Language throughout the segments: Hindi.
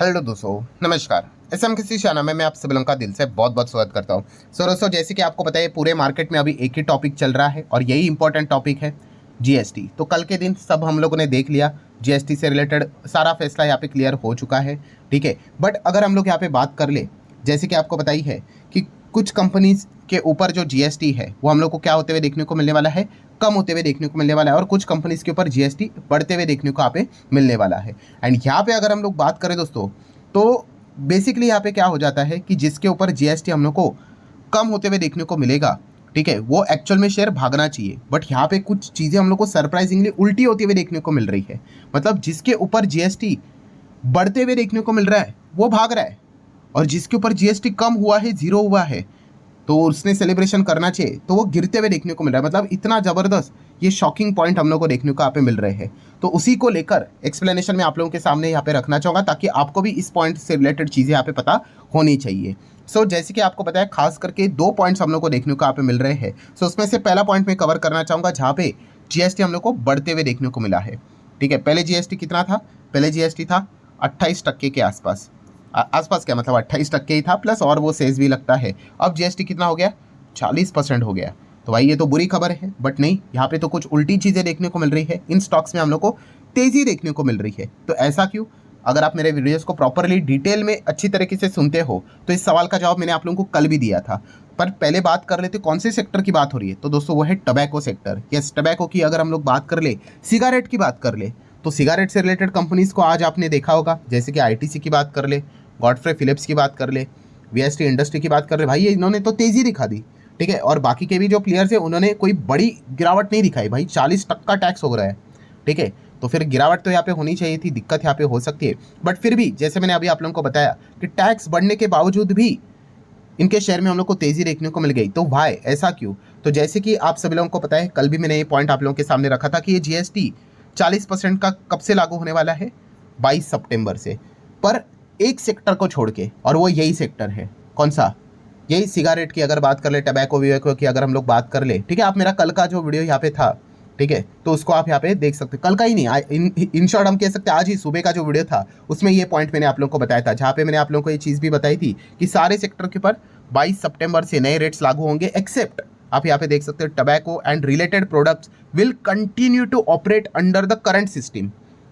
हेलो दोस्तों, नमस्कार। एसएम किसी चैनल में मैं आप सभी लोगों का दिल से बहुत बहुत स्वागत करता हूं। सो दोस्तों, जैसे कि आपको पता है पूरे मार्केट में अभी एक ही टॉपिक चल रहा है और यही इंपॉर्टेंट टॉपिक है जीएसटी। तो कल के दिन सब हम लोगों ने देख लिया, जीएसटी से रिलेटेड सारा फैसला यहाँ पे क्लियर हो चुका है, ठीक है। बट अगर हम लोग यहाँ पे बात कर ले, जैसे कि आपको पता ही है कि कुछ कंपनीज के ऊपर जो जीएसटी है वो हम लोग को क्या होते हुए देखने को मिलने वाला है, कम होते हुए देखने को मिलने वाला है, और कुछ कंपनीज के ऊपर जीएसटी बढ़ते हुए देखने को यहाँ पे मिलने वाला है। एंड यहाँ पे अगर हम लोग बात करें दोस्तों, तो बेसिकली यहाँ पे क्या हो जाता है कि जिसके ऊपर जीएसटी हम लोग को कम होते हुए देखने को मिलेगा, ठीक है, वो एक्चुअल में शेयर भागना चाहिए। बट यहाँ पे कुछ चीज़ें हम लोग को सरप्राइजिंगली उल्टी होती हुई देखने को मिल रही है। मतलब जिसके ऊपर जीएसटी बढ़ते हुए देखने को मिल रहा है वो भाग रहा है, और जिसके ऊपर जीएसटी कम हुआ है, जीरो हुआ है, तो उसने सेलिब्रेशन करना चाहिए, तो वो गिरते हुए देखने को मिल रहा है। मतलब इतना ज़बरदस्त ये शॉकिंग पॉइंट हम लोग को देखने को यहाँ पे मिल रहे हैं। तो उसी को लेकर एक्सप्लेनेशन में आप लोगों के सामने यहाँ पे रखना चाहूँगा, ताकि आपको भी इस पॉइंट से रिलेटेड चीज़ें यहाँ पे पता होनी चाहिए। जैसे कि आपको पता है, खास करके दो पॉइंट्स हम लोग को देखने को यहाँ पे मिल रहे हैं। उसमें से पहला पॉइंट मैं कवर करना चाहूँगा जहाँ पे जीएसटी हम लोग को बढ़ते हुए देखने को मिला है, ठीक है। पहले जीएसटी कितना था? पहले जीएसटी था 28% के आसपास। आसपास क्या मतलब 28% ही था, प्लस और वो सेस भी लगता है। अब जीएसटी कितना हो गया? 40% हो गया। तो भाई ये तो बुरी खबर है, बट नहीं, यहाँ पे तो कुछ उल्टी चीज़ें देखने को मिल रही है। इन स्टॉक्स में हम लोग को तेज़ी देखने को मिल रही है। तो ऐसा क्यों? अगर आप मेरे वीडियोज़ को प्रॉपरली डिटेल में अच्छी तरीके से सुनते हो तो इस सवाल का जवाब मैंने आप लोगों को कल भी दिया था। पर पहले बात कर लेते कौन से सेक्टर की बात हो रही है। तो दोस्तों वो है टबैको सेक्टर। यस, टबैको की अगर हम लोग बात कर ले, सिगारेट की बात कर ले, तो सिगारेट से रिलेटेड कंपनीज को आज आपने देखा होगा, जैसे कि आईटीसी की बात कर ले, गॉडफ्रे फिलिप्स की बात कर ले, वीएसटी इंडस्ट्री की बात कर ले, भाई ये इन्होंने तो तेज़ी दिखा दी, ठीक है। और बाकी के भी जो प्लेयर्स हैं उन्होंने कोई बड़ी गिरावट नहीं दिखाई। भाई 40% टैक्स हो रहा है, ठीक है। तो फिर गिरावट तो यहाँ पे होनी चाहिए थी, दिक्कत यहाँ पे हो सकती है। बट फिर भी जैसे मैंने अभी आप लोगों को बताया कि टैक्स बढ़ने के बावजूद भी इनके शेयर में हम लोग को तेज़ी देखने को मिल गई। तो भाई ऐसा क्यों? तो जैसे कि आप सभी लोगों को पता है, कल भी मैंने ये पॉइंट आप लोगों के सामने रखा था कि ये जीएसटी 40% का कब से लागू होने वाला है? 22 सितंबर से। पर एक सेक्टर को छोड़ के, और वो यही सेक्टर है। कौन सा? यही सिगारेट की अगर बात कर ले, टबैको विवेको की अगर हम लोग बात कर ले, ठीक है। आप मेरा कल का जो वीडियो यहाँ पे था, ठीक है, तो उसको आप यहाँ पे देख सकते हो। कल का ही नहीं, इन शॉर्ट हम कह सकते हैं आज ही सुबह का जो वीडियो था उसमें ये पॉइंट मैंने आप लोगों को बताया था, जहाँ पे मैंने आप लोगों को ये चीज़ भी बताई थी कि सारे सेक्टर के ऊपर 22 सितंबर से नए रेट्स लागू होंगे, एक्सेप्ट आप यहाँ पे देख सकते हो tobacco and related products will continue to operate under the current system,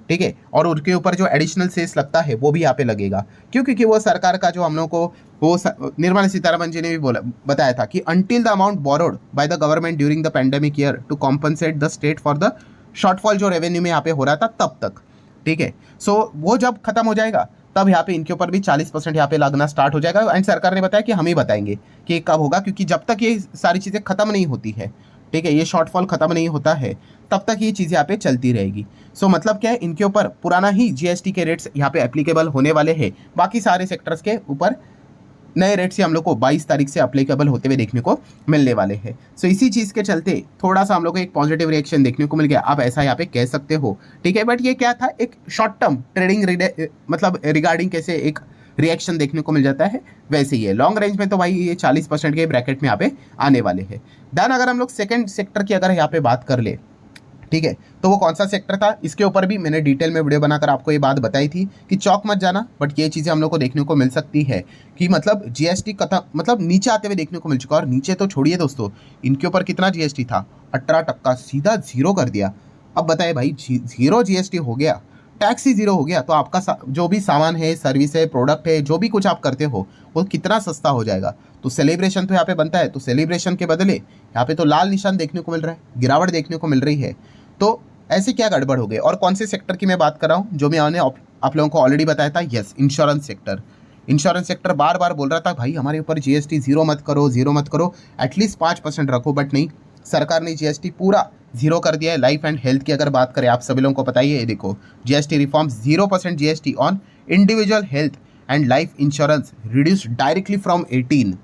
ठीक है। और उनके ऊपर जो एडिशनल सेस लगता है वो भी यहाँ पे लगेगा। क्यों? क्योंकि वो सरकार का जो हम लोग को वो निर्मला सीतारमण जी ने भी बोला बताया था कि until the amount borrowed by the government during the pandemic year to compensate the state for the shortfall जो रेवेन्यू में यहाँ पे हो रहा था तब तक, ठीक है। वो जब खत्म हो जाएगा तब यहाँ पे इनके ऊपर भी 40% यहाँ पे लगना स्टार्ट हो जाएगा। एंड सरकार ने बताया कि हम ही बताएंगे कि कब होगा, क्योंकि जब तक ये सारी चीज़ें खत्म नहीं होती है, ठीक है, ये शॉर्टफॉल खत्म नहीं होता है, तब तक ये चीज़ यहाँ पे चलती रहेगी। मतलब क्या है, इनके ऊपर पुराना ही जीएसटी के रेट्स यहाँ पे एप्लीकेबल होने वाले हैं। बाकी सारे सेक्टर्स के ऊपर नए रेट से हम लोग को 22 तारीख से अप्लीकेबल होते हुए देखने को मिलने वाले हैं। इसी चीज़ के चलते थोड़ा सा हम लोग को एक पॉजिटिव रिएक्शन देखने को मिल गया, आप ऐसा यहाँ पे कह सकते हो, ठीक है। बट ये क्या था, एक शॉर्ट टर्म ट्रेडिंग मतलब रिगार्डिंग कैसे एक रिएक्शन देखने को मिल जाता है, वैसे ही है। लॉन्ग रेंज में तो भाई ये 40% के ब्रैकेट में यहाँ पे आने वाले हैं। देन अगर हम लोग सेकेंड सेक्टर की अगर यहाँ पे बात कर ले, ठीक है, तो वो कौन सा सेक्टर था, इसके ऊपर भी मैंने डिटेल में वीडियो बनाकर आपको ये बात बताई थी कि चौक मत जाना। बट ये चीज़ें हम लोग को देखने को मिल सकती है कि मतलब जीएसटी मतलब नीचे आते हुए देखने को मिल चुका। और नीचे तो छोड़िए दोस्तों, इनके ऊपर कितना जीएसटी था? 18%, सीधा जीरो कर दिया। अब बताए भाई, जीरो जीएसटी हो गया, टैक्स ही जीरो हो गया, तो आपका जो भी सामान है, सर्विस है, प्रोडक्ट है, जो भी कुछ आप करते हो वो कितना सस्ता हो जाएगा। तो सेलिब्रेशन तो यहाँ पे बनता है। तो सेलिब्रेशन के बदले यहाँ पे तो लाल निशान देखने को मिल रहा है, गिरावट देखने को मिल रही है। तो ऐसे क्या गड़बड़ हो गए? और कौन से सेक्टर की मैं बात कर रहा हूँ, जो मैंने आप लोगों को ऑलरेडी बताया था, yes, insurance sector. Insurance sector बार बार बोल रहा था भाई हमारे ऊपर जीएसटी जीरो मत करो, जीरो मत करो, एटलीस्ट 5% रखो। बट नहीं, सरकार ने जीएसटी पूरा जीरो कर दिया है। लाइफ एंड हेल्थ की अगर बात करें, आप सभी लोगों को पता ही है, देखो GST reforms 0% GST on individual health and life insurance reduce directly from 18,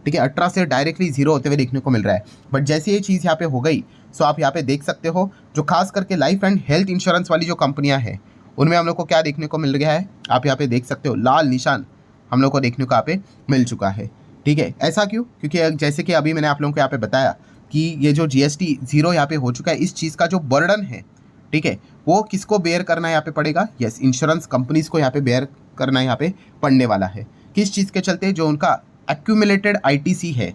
ठीक है, 18 से डायरेक्टली जीरो होते हुए देखने को मिल रहा है। बट जैसे ये चीज़ यहाँ पे हो गई, आप यहाँ पे देख सकते हो, जो खास करके लाइफ एंड हेल्थ इंश्योरेंस वाली जो कंपनियां हैं उनमें हम लोग को क्या देखने को मिल गया है, आप यहाँ पे देख सकते हो, लाल निशान हम लोग को देखने को यहाँ पे मिल चुका है, ठीक है। ऐसा क्यों? क्योंकि जैसे कि अभी मैंने आप लोगों को यहाँ पे बताया कि ये जो जीएसटी जीरो यहाँ पे हो चुका है, इस चीज़ का जो बर्डन है, ठीक है, वो किसको बेयर करना यहाँ पे पड़ेगा? यस, इंश्योरेंस कंपनीज को यहाँ पे बेयर करना यहाँ पे पड़ने वाला है। किस चीज़ के चलते? जो उनका एक्यूमुलेटेड आईटीसी है,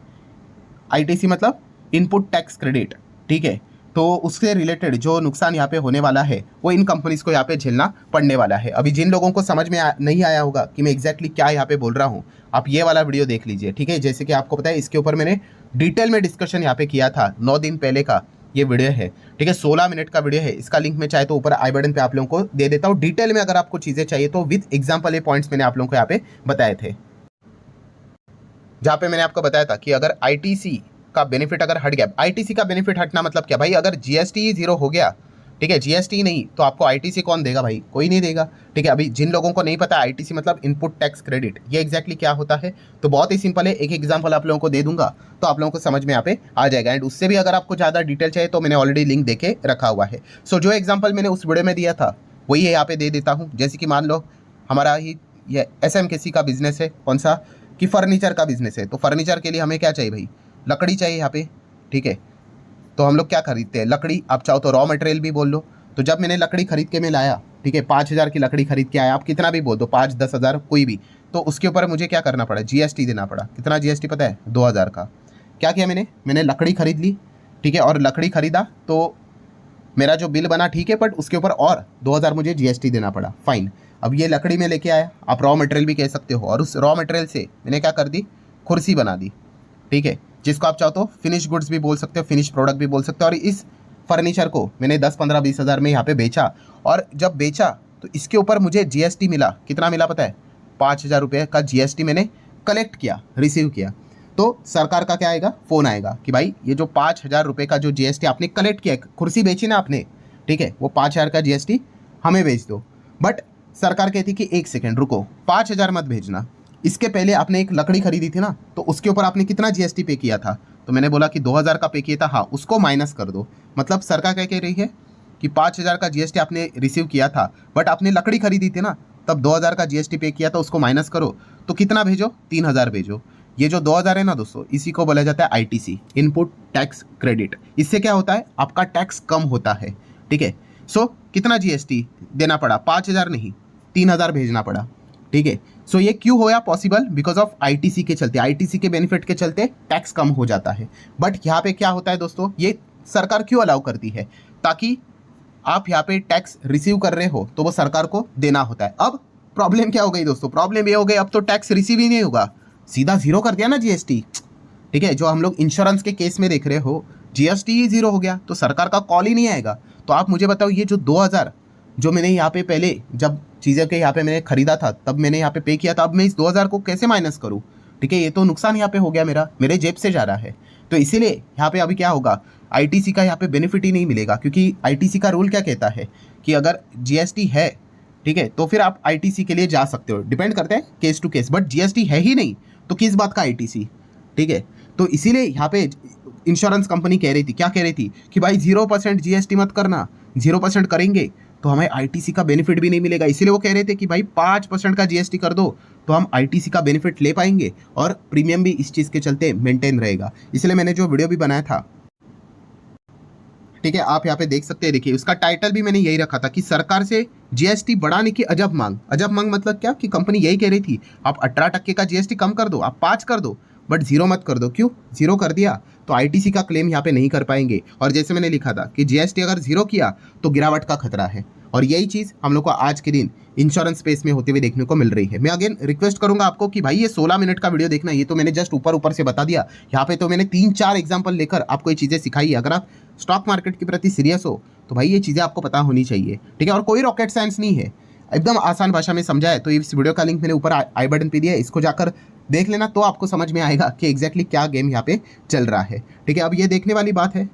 आईटीसी मतलब इनपुट टैक्स क्रेडिट, ठीक है, तो उससे रिलेटेड जो नुकसान यहाँ पे होने वाला है वो इन कंपनीज को यहाँ पे झेलना पड़ने वाला है। अभी जिन लोगों को समझ में नहीं आया होगा कि मैं एग्जैक्टली क्या यहाँ पे बोल रहा हूँ, आप ये वाला वीडियो देख लीजिए, ठीक है। जैसे कि आपको पता है इसके ऊपर मैंने डिटेल में डिस्कशन यहाँ पे किया था, 9 दिन पहले का ये वीडियो है, ठीक है, 16 मिनट का वीडियो है। इसका लिंक मैं चाहे तो ऊपर आई बटन पे आप लोगों को दे देता हूँ डिटेल में, अगर आपको चीज़ें चाहिए तो विद एग्जाम्पल ये पॉइंट्स मैंने आप लोगों को यहाँ पे बताए थे, जहाँ पे मैंने आपको बताया था कि अगर आईटीसी का बेनिफिट अगर हट गया, आईटीसी का बेनिफिट हटना मतलब क्या भाई? अगर जीएसटी ही जीरो हो गया, ठीक है, जीएसटी नहीं, तो आपको आईटीसी कौन देगा भाई? कोई नहीं देगा, ठीक है। अभी जिन लोगों को नहीं पता आईटीसी मतलब इनपुट टैक्स क्रेडिट, ये एग्जैक्टली क्या होता है, तो बहुत ही सिंपल है, एक एग्जांपल आप लोगों को दे दूंगा तो आप लोगों को समझ में यहाँ पे आ जाएगा। एंड उससे भी अगर आपको ज़्यादा डिटेल चाहिए तो मैंने ऑलरेडी लिंक देके रखा हुआ है। सो जो एग्जाम्पल मैंने उस वीडियो में दिया था वही यहाँ पे दे देता हूँ। जैसे कि मान लो हमारा ही ये एसएमकेसी का बिजनेस है, कौन सा, कि फर्नीचर का बिजनेस है। तो फर्नीचर के लिए हमें क्या चाहिए भाई? लकड़ी चाहिए यहाँ पे, ठीक है। तो हम लोग क्या खरीदते हैं? लकड़ी। आप चाहो तो रॉ मटेरियल भी बोल लो। तो जब मैंने लकड़ी खरीद के मैं लाया, ठीक है, 5,000 की लकड़ी खरीद के आया, आप कितना भी बोल दो, 5-10 हज़ार कोई भी, तो उसके ऊपर मुझे क्या करना पड़ा? जीएसटी देना पड़ा। कितना जीएसटी पता है? 2,000 का। क्या किया मैंने लकड़ी खरीद ली, ठीक है, और लकड़ी खरीदा तो मेरा जो बिल बना, ठीक है, बट उसके ऊपर और 2,000 मुझे जीएसटी देना पड़ा, फाइन। अब ये लकड़ी में लेके आया, आप रॉ मटेरियल भी कह सकते हो, और उस रॉ मटेरियल से मैंने क्या कर दी? कुर्सी बना दी, ठीक है, जिसको आप चाहो तो फिनिश गुड्स भी बोल सकते हो, फिनिश प्रोडक्ट भी बोल सकते हो। और इस फर्नीचर को मैंने 10, 15, 20 हज़ार में यहाँ पे बेचा, और जब बेचा तो इसके ऊपर मुझे जीएसटी मिला। कितना मिला पता है? 5,000 रुपये का जीएसटी मैंने कलेक्ट किया, रिसीव किया। तो सरकार का क्या आएगा? फ़ोन आएगा कि भाई ये जो 5,000 रुपये का जो जीएसटी आपने कलेक्ट किया, कुर्सी बेची ना आपने, ठीक है, वो 5,000 का जीएसटी हमें भेज दो। बट सरकार कहती कि 1 सेकेंड रुको, 5,000 मत भेजना, इसके पहले आपने एक लकड़ी खरीदी थी ना, तो उसके ऊपर आपने कितना जीएसटी पे किया था? तो मैंने बोला कि 2,000 का पे किया था, हाँ, उसको माइनस कर दो। मतलब सरकार क्या कह रही है कि 5,000 का जीएसटी आपने रिसीव किया था, बट आपने लकड़ी खरीदी थी ना, तब 2,000 का जीएसटी पे किया था, उसको माइनस करो, तो कितना भेजो? 3,000 भेजो। ये जो 2,000 है ना दोस्तों, इसी को बोला जाता है आईटीसी, इनपुट टैक्स क्रेडिट। इससे क्या होता है? आपका टैक्स कम होता है, ठीक है। सो कितना जीएसटी देना पड़ा? 5,000 नहीं, 3,000 भेजना पड़ा, ठीक है। सो ये क्यों होया पॉसिबल? बिकॉज ऑफ आईटीसी के चलते, आईटीसी के बेनिफिट के चलते टैक्स कम हो जाता है। बट यहाँ पे क्या होता है दोस्तों, ये सरकार क्यों अलाउ करती है? ताकि आप यहाँ पे टैक्स रिसीव कर रहे हो तो वो सरकार को देना होता है। अब प्रॉब्लम क्या हो गई दोस्तों? प्रॉब्लम ये हो गई, अब तो टैक्स रिसीव ही नहीं होगा, सीधा जीरो कर दिया ना जीएसटी, ठीक है। जो हम लोग इंश्योरेंस के केस में देख रहे हो, जीएसटी ही जीरो हो गया, तो सरकार का कॉल ही नहीं आएगा। तो आप मुझे बताओ, ये जो 2,000 जो मैंने यहाँ पे पहले जब चीज़ें के यहाँ पे मैंने खरीदा था तब मैंने यहाँ पे किया था, अब मैं इस 2,000 को कैसे माइनस करूँ? ठीक है, ये तो नुकसान यहाँ पे हो गया, मेरे जेब से जा रहा है। तो इसीलिए यहाँ पे अभी क्या होगा, आईटीसी का यहाँ पे बेनिफिट ही नहीं मिलेगा, क्योंकि आईटीसी का रूल क्या कहता है कि अगर जीएसटी है, ठीक है, तो फिर आप आईटीसी के लिए जा सकते हो, डिपेंड करते हैं case to case. But GST है ही नहीं तो किस बात का आईटीसी, ठीक है। तो इसीलिए यहाँ पे इंश्योरेंस कंपनी कह रही थी, क्या कह रही थी कि भाई 0% जीएसटी मत करना, 0% करेंगे तो हमें आईटीसी का बेनिफिट भी नहीं मिलेगा। इसीलिए वो कह रहे थे कि भाई 5% का जीएसटी कर दो तो हम आईटीसी का बेनिफिट ले पाएंगे और प्रीमियम भी इस चीज़ के चलते मेंटेन रहेगा। इसलिए मैंने जो वीडियो भी बनाया था, ठीक है, आप यहाँ पे देख सकते हैं, देखिए उसका टाइटल भी मैंने यही रखा था कि सरकार से जीएसटी बढ़ाने की अजब मांग। अजब मांग मतलब क्या, कि कंपनी यही कह रही थी आप 18% का जीएसटी कम कर दो, आप 5 कर दो, बट 0 मत कर दो। क्यों? 0 कर दिया तो आईटीसी का क्लेम यहाँ पे नहीं कर पाएंगे। और जैसे मैंने लिखा था कि जीएसटी अगर 0 किया तो गिरावट का खतरा है। और यही चीज़ हम लोग को आज के दिन इंश्योरेंस स्पेस में होते हुए देखने को मिल रही है। मैं अगेन रिक्वेस्ट करूंगा आपको कि भाई ये 16 मिनट का वीडियो देखना, ये तो मैंने जस्ट ऊपर से बता दिया। यहाँ पे तो मैंने 3-4 एग्जाम्पल लेकर आपको ये चीज़ें सिखाई है। अगर आप स्टॉक मार्केट के प्रति सीरियस हो तो भाई ये चीज़ें आपको पता होनी चाहिए, ठीक है। और कोई रॉकेट साइंस नहीं है, एकदम आसान भाषा में समझा है। तो इस वीडियो का लिंक मैंने ऊपर आई बटन पे दिया है, इसको जाकर देख लेना तो आपको समझ में आएगा कि एग्जैक्टली क्या गेम यहाँ पे चल रहा है, ठीक है। अब ये देखने वाली बात है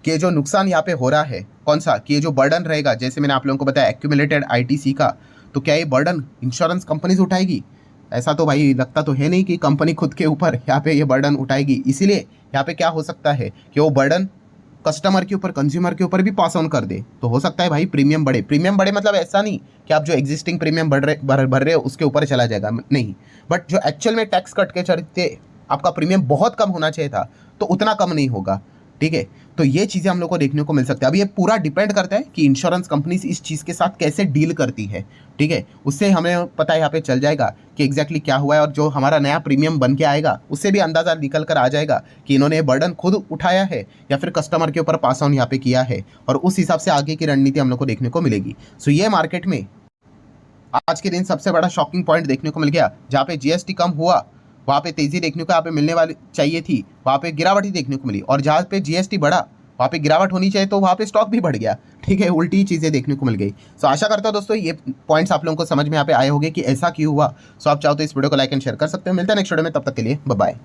कि जो नुकसान यहाँ पे हो रहा है कौन सा, कि ये जो बर्डन रहेगा, जैसे मैंने आप लोगों को बताया एक्यूमुलेटेड आईटीसी का, तो क्या ये बर्डन इंश्योरेंस कंपनीज उठाएगी? ऐसा तो भाई लगता तो है नहीं कि कंपनी खुद के ऊपर यहाँ पे ये बर्डन उठाएगी। इसीलिए यहाँ पे क्या हो सकता है कि वो बर्डन कस्टमर के ऊपर, कंज्यूमर के ऊपर भी पास ऑन कर दे। तो हो सकता है भाई प्रीमियम बढ़े। प्रीमियम बढ़े मतलब ऐसा नहीं कि आप जो एग्जिस्टिंग प्रीमियम भर रहे हो उसके ऊपर चला जाएगा, नहीं, बट जो एक्चुअल में टैक्स कट के चलते आपका प्रीमियम बहुत कम होना चाहिए था तो उतना कम नहीं होगा, ठीक है। तो ये चीज़ें हम लोग को देखने को मिल सकता है। अब ये पूरा डिपेंड करता है कि इंश्योरेंस कंपनीज इस चीज़ के साथ कैसे डील करती है, ठीक है। उससे हमें पता यहाँ पे चल जाएगा कि एग्जैक्टली क्या हुआ है, और जो हमारा नया प्रीमियम बन के आएगा उससे भी अंदाज़ा निकल कर आ जाएगा कि इन्होंने बर्डन खुद उठाया है या फिर कस्टमर के ऊपर पास ऑन यहाँ पे किया है, और उस हिसाब से आगे की रणनीति हम लोग को देखने को मिलेगी। सो ये मार्केट में आज के दिन सबसे बड़ा शॉकिंग पॉइंट देखने को मिल गया। जहाँ पे जीएसटी कम हुआ वहाँ पे तेजी देखने को यहाँ पे मिलने वाली चाहिए थी, वहाँ पे गिरावट ही देखने को मिली। और जहाँ पे जीएसटी बढ़ा वहाँ पे गिरावट होनी चाहिए, तो वहाँ पे स्टॉक भी बढ़ गया, ठीक है। उल्टी चीज़ें देखने को मिल गई। सो आशा करता हूँ दोस्तों ये पॉइंट्स आप लोगों को समझ में यहाँ पे आए होंगे कि ऐसा क्यों हुआ। सो आप चाहो तो इस वीडियो को लाइक एंड शेयर कर सकते हो। मिलता है नेक्स्ट वीडियो में, तब तक के लिए बाय बाय।